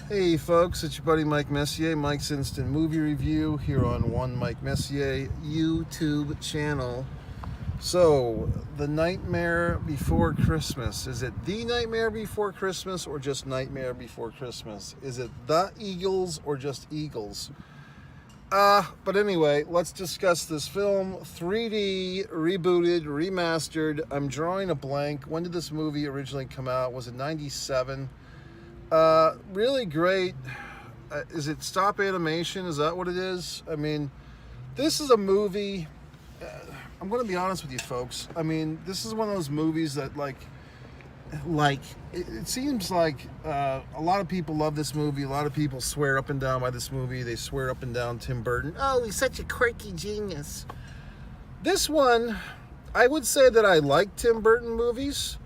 Hey folks, it's your buddy Mike Messier, Mike's Instant Movie Review here on One Mike Messier YouTube channel. So, The Nightmare Before Christmas. Is it The Nightmare Before Christmas or just Nightmare Before Christmas? Is it The Eagles or just Eagles? But anyway, let's discuss this film. 3D, rebooted, remastered. I'm drawing a blank. When did this movie originally come out? Was it 97? Really great. Is it stop animation? Is that what it is? I mean, this is a movie. I'm going to be honest with you, folks. I mean, this is one of those movies that, it seems like a lot of people love this movie. A lot of people swear up and down by this movie. They swear up and down Tim Burton. Oh, he's such a quirky genius. This one, I would say that I like Tim Burton movies.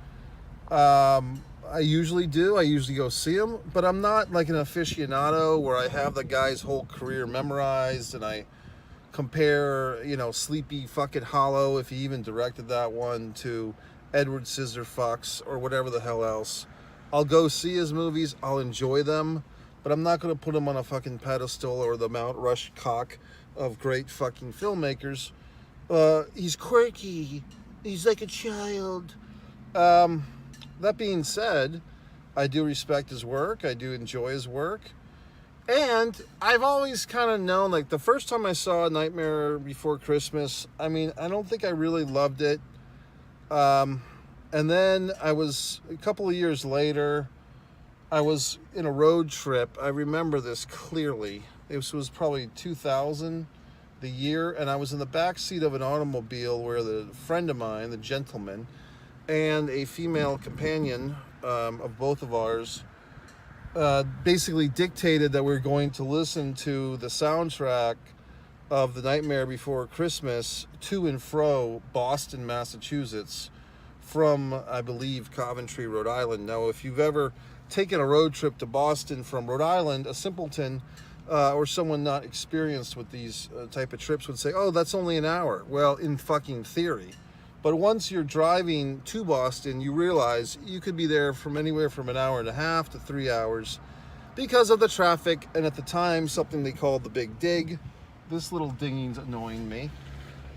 I usually do. I usually go see them, but I'm not like an aficionado where I have the guy's whole career memorized and I compare, Sleepy fucking Hollow, if he even directed that one, to Edward Scissorfox or whatever the hell else. I'll go see his movies. I'll enjoy them, but I'm not going to put him on a fucking pedestal or the Mount Rushmore of great fucking filmmakers. He's quirky. He's like a child. That being said, I do respect his work. I do enjoy his work. And I've always kind of known, like, the first time I saw Nightmare Before Christmas, I mean, I don't think I really loved it. And then a couple of years later, I was in a road trip. I remember this clearly. This was probably 2000, the year, and I was in the back seat of an automobile where the friend of mine, the gentleman, and a female companion of both of ours basically dictated that we were going to listen to the soundtrack of The Nightmare Before Christmas to and fro Boston, Massachusetts, from, I believe, Coventry, Rhode Island. Now, if you've ever taken a road trip to Boston from Rhode Island, a simpleton or someone not experienced with these type of trips would say, oh, that's only an hour. Well, in fucking theory. But once you're driving to Boston, you realize you could be there from anywhere from an hour and a half to 3 hours because of the traffic. And at the time, something they called the Big Dig. This little dinging's annoying me.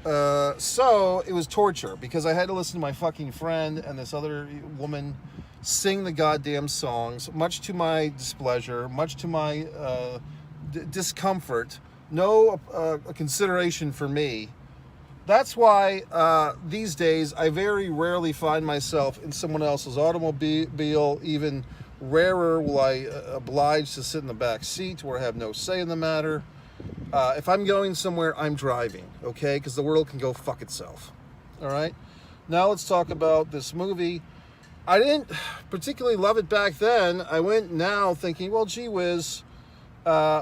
So it was torture because I had to listen to my fucking friend and this other woman sing the goddamn songs, much to my displeasure, much to my discomfort. No consideration for me. That's why these days I very rarely find myself in someone else's automobile. Even rarer will I oblige to sit in the back seat where I have no say in the matter. If I'm going somewhere, I'm driving, okay? Because the world can go fuck itself. All right? Now let's talk about this movie. I didn't particularly love it back then. I went now thinking, well, gee whiz,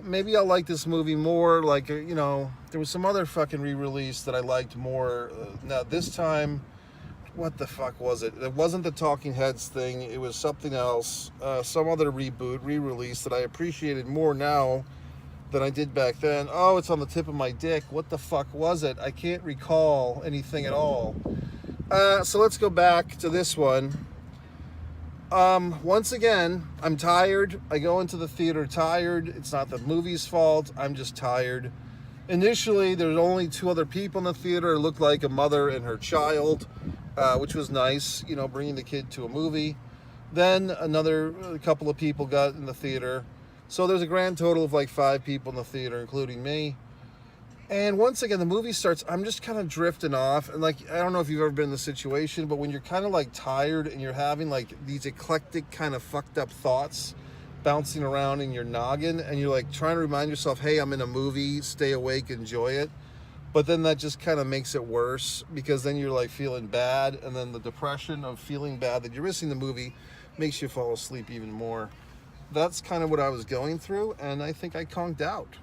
maybe I'll like this movie more. Like, there was some other fucking re-release that I liked more. Now, this time, what the fuck was it? It wasn't the Talking Heads thing. It was something else. Some other reboot, re-release that I appreciated more now than I did back then. Oh, it's on the tip of my dick. What the fuck was it? I can't recall anything at all. So let's go back to this one. Once again, I'm tired. I go into the theater tired. It's not the movie's fault. I'm just tired. Initially, there were only two other people in the theater. It looked like a mother and her child, which was nice, bringing the kid to a movie. Then a couple of people got in the theater. So there's a grand total of like 5 people in the theater, including me. And once again, the movie starts, I'm just kind of drifting off. And I don't know if you've ever been in this situation, but when you're kind of tired and you're having these eclectic kind of fucked up thoughts bouncing around in your noggin, and you're trying to remind yourself, hey, I'm in a movie, stay awake, enjoy it. But then that just kind of makes it worse because then you're feeling bad. And then the depression of feeling bad that you're missing the movie makes you fall asleep even more. That's kind of what I was going through. And I think I conked out.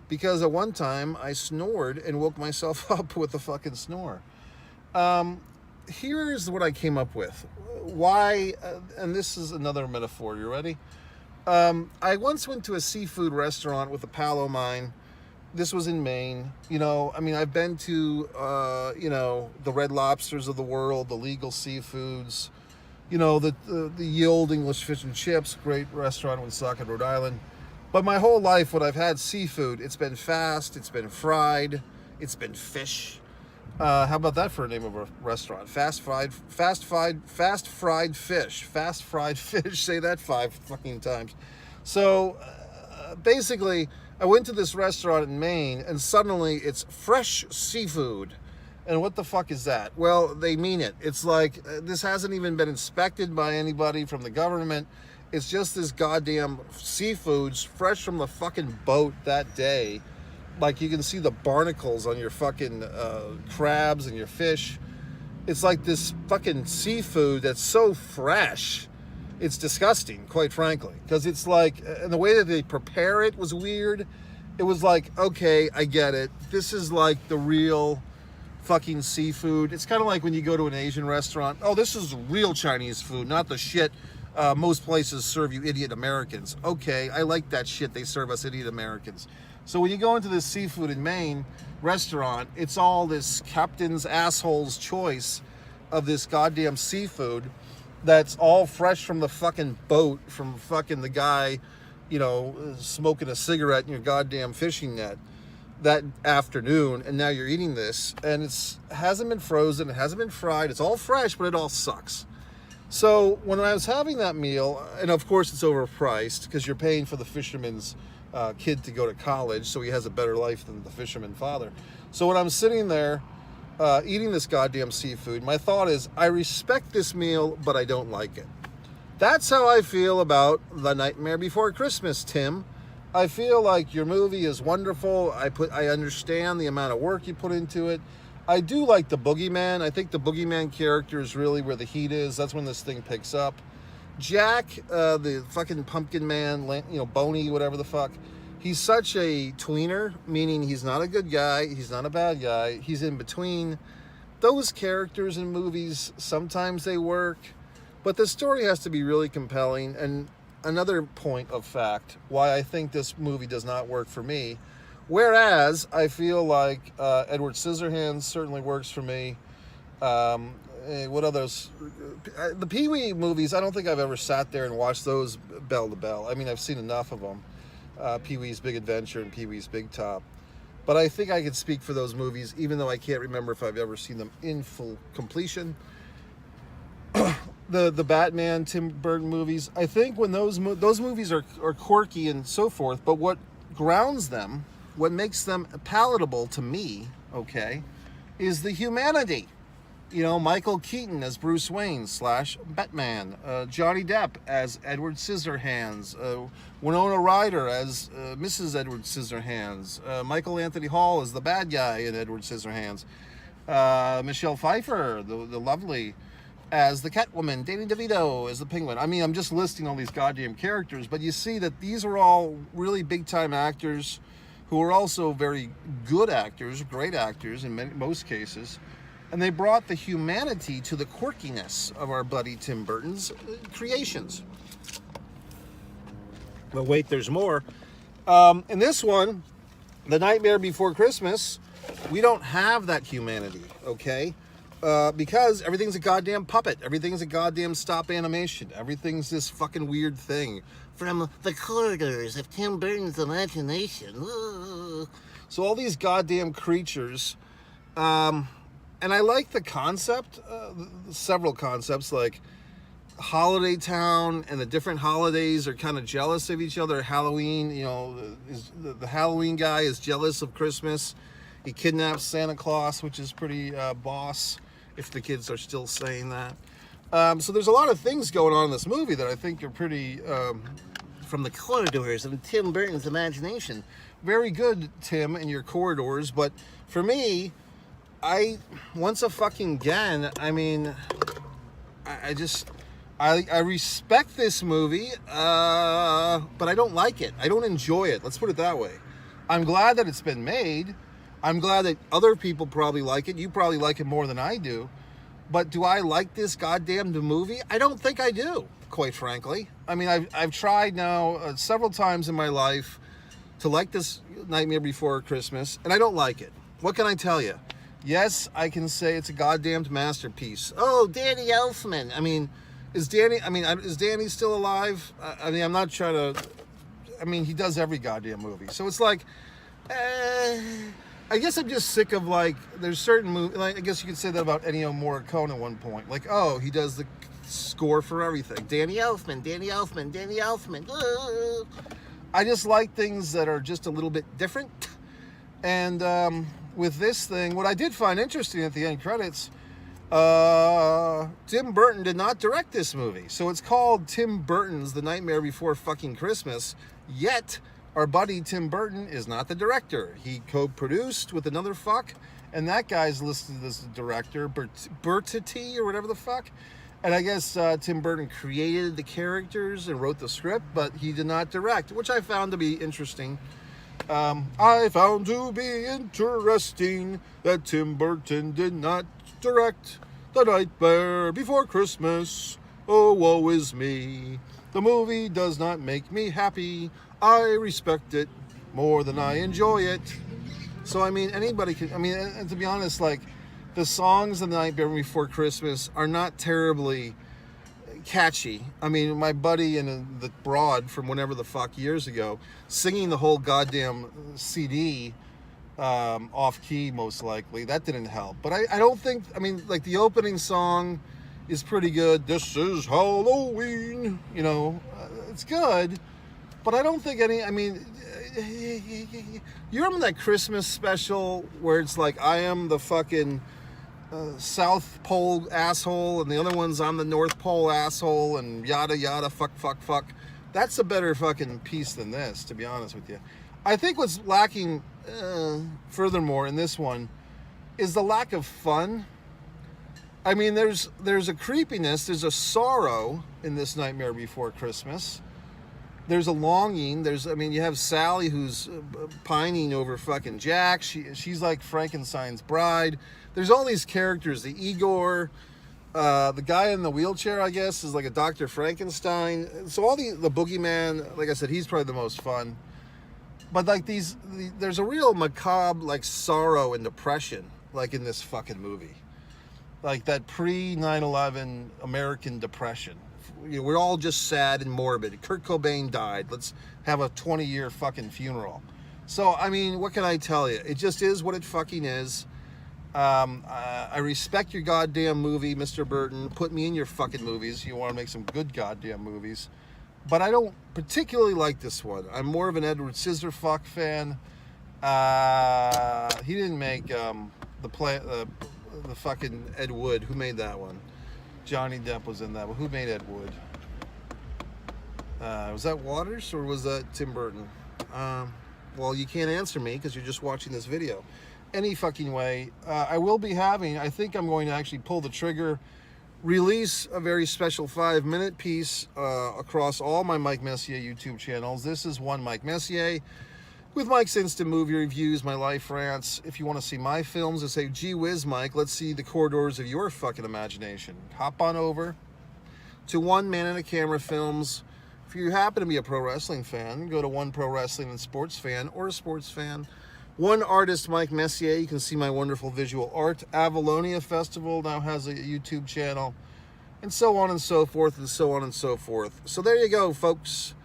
Because at one time, I snored and woke myself up with a fucking snore. Here's what I came up with. Why, and this is another metaphor, you ready? I once went to a seafood restaurant with a pal of mine. This was in Maine. I've been to, the Red Lobsters of the world, the legal seafoods. the Ye Olde English Fish and Chips, great restaurant in Woonsocket, Rhode Island. But my whole life, when I've had seafood, it's been fast, it's been fried, it's been fish. How about that for a name of a restaurant? Fast fried fish. Fast fried fish. Say that 5 fucking times. So basically, I went to this restaurant in Maine, and suddenly it's fresh seafood. And what the fuck is that? Well, they mean it. It's like this hasn't even been inspected by anybody from the government. It's just this goddamn seafoods fresh from the fucking boat that day. Like, you can see the barnacles on your fucking crabs and your fish. It's like this fucking seafood that's so fresh. It's disgusting, quite frankly. Because it's like, and the way that they prepare it was weird. It was like, okay, I get it. This is like the real fucking seafood. It's kind of like when you go to an Asian restaurant. Oh, this is real Chinese food, not the shit most places serve you idiot Americans. Okay, I like that shit they serve us idiot Americans. So when you go into this seafood in Maine restaurant, it's all this captain's asshole's choice of this goddamn seafood that's all fresh from the fucking boat, from fucking the guy, smoking a cigarette in your goddamn fishing net that afternoon, and now you're eating this, and hasn't been frozen, it hasn't been fried, it's all fresh, but it all sucks. So when I was having that meal, and of course it's overpriced because you're paying for the fisherman's kid to go to college, so he has a better life than the fisherman father. So when I'm sitting there eating this goddamn seafood, my thought is, I respect this meal, but I don't like it. That's how I feel about The Nightmare Before Christmas, Tim. I feel like your movie is wonderful. I understand the amount of work you put into it. I do like the boogeyman. I think the boogeyman character is really where the heat is. That's when this thing picks up. Jack, the fucking pumpkin man, Boney, whatever the fuck, he's such a tweener, meaning he's not a good guy, he's not a bad guy, he's in between. Those characters in movies, sometimes they work, but the story has to be really compelling. And another point of fact why I think this movie does not work for me, whereas I feel like Edward Scissorhands certainly works for me. What others? The Pee-wee movies, I don't think I've ever sat there and watched those bell to bell. I mean, I've seen enough of them. Pee-wee's Big Adventure and Pee-wee's Big Top. But I think I could speak for those movies, even though I can't remember if I've ever seen them in full completion. The Batman, Tim Burton movies, I think when those movies are quirky and so forth, but what grounds them, what makes them palatable to me, okay, is the humanity. Michael Keaton as Bruce Wayne / Batman, Johnny Depp as Edward Scissorhands, Winona Ryder as Mrs. Edward Scissorhands, Michael Anthony Hall as the bad guy in Edward Scissorhands, Michelle Pfeiffer, the lovely, as the Catwoman, Danny DeVito as the Penguin. I mean, I'm just listing all these goddamn characters, but you see that these are all really big-time actors who are also very good actors, great actors in most cases. And they brought the humanity to the quirkiness of our buddy Tim Burton's creations. But wait, there's more. In this one, The Nightmare Before Christmas, we don't have that humanity, okay? Because everything's a goddamn puppet. Everything's a goddamn stop animation. Everything's this fucking weird thing. From the corridors of Tim Burton's imagination. Ooh. So all these goddamn creatures... and I like the concept, several concepts, like Holiday Town and the different holidays are kind of jealous of each other. Halloween, the Halloween guy is jealous of Christmas. He kidnaps Santa Claus, which is pretty boss, if the kids are still saying that. So there's a lot of things going on in this movie that I think are pretty, from the corridors of Tim Burton's imagination. Very good, Tim, in your corridors, but for me... once again, I mean, I respect this movie, but I don't like it. I don't enjoy it. Let's put it that way. I'm glad that it's been made. I'm glad that other people probably like it. You probably like it more than I do. But do I like this goddamn movie? I don't think I do, quite frankly. I mean, I've tried now several times in my life to like this Nightmare Before Christmas, and I don't like it. What can I tell you? Yes, I can say it's a goddamned masterpiece. Oh, Danny Elfman. I mean, Is Danny? I mean, is Danny still alive? I mean, I'm not trying to. I mean, he does every goddamn movie, so it's like. I guess I'm just sick of like. There's certain movies. Like, I guess you could say that about Ennio Morricone at one point. Like, oh, he does the score for everything. Danny Elfman. I just like things that are just a little bit different. And with this thing, what I did find interesting at the end credits, Tim Burton did not direct this movie. So it's called Tim Burton's The Nightmare Before Fucking Christmas, yet our buddy Tim Burton is not the director. He co-produced with another fuck, and that guy's listed as the director, Bertati or whatever the fuck. And I guess Tim Burton created the characters and wrote the script, but he did not direct, which I found to be interesting. I found to be interesting that Tim Burton did not direct The Nightmare Before Christmas. Oh, woe is me. The movie does not make me happy. I respect it more than I enjoy it. So, I mean, anybody can... I mean, and to be honest, like, the songs of The Nightmare Before Christmas are not terribly catchy. I mean, my buddy and the broad from whenever the fuck years ago singing the whole goddamn CD off key, most likely, that didn't help. But I don't think, I mean, like, the opening song is pretty good. This is Halloween, you know, it's good, but I don't think any, I mean, you remember that Christmas special where it's like, I am the fucking South Pole asshole, and the other one's I'm the North Pole asshole, and yada yada, fuck. That's a better fucking piece than this, to be honest with you. I think what's lacking, furthermore, in this one, is the lack of fun. I mean, there's a creepiness, there's a sorrow in this Nightmare Before Christmas. There's a longing. I mean, you have Sally who's pining over fucking Jack. She's like Frankenstein's bride. There's all these characters. The Igor, the guy in the wheelchair, I guess, is like a Dr. Frankenstein. So all the boogeyman, like I said, he's probably the most fun. But like there's a real macabre like sorrow and depression, like in this fucking movie, like that pre 9/11 American depression. You know, we're all just sad and morbid. Kurt Cobain died. Let's have a 20-year fucking funeral. So, I mean, what can I tell you? It just is what it fucking is. I respect your goddamn movie, Mr. Burton. Put me in your fucking movies. You want to make some good goddamn movies. But I don't particularly like this one. I'm more of an Edward Scissorfuck fan. He didn't make the fucking Ed Wood. Who made that one? Johnny Depp was in that one. Who made Ed Wood? Was that Waters or was that Tim Burton? Well, you can't answer me because you're just watching this video. Any fucking way. I will be having, I think I'm going to actually pull the trigger, release a very special 5-minute piece across all my Mike Messier YouTube channels. This is one Mike Messier with Mike's Instant Movie Reviews, my life rants. If you want to see my films and say, gee whiz, Mike, let's see the corridors of your fucking imagination, hop on over to One Man and a Camera Films. If you happen to be a pro wrestling fan, go to One Pro Wrestling and Sports Fan or a sports fan. One Artist, Mike Messier. You can see my wonderful visual art. Avalonia Festival now has a YouTube channel, and so on and so forth, and so on and so forth. So there you go, folks.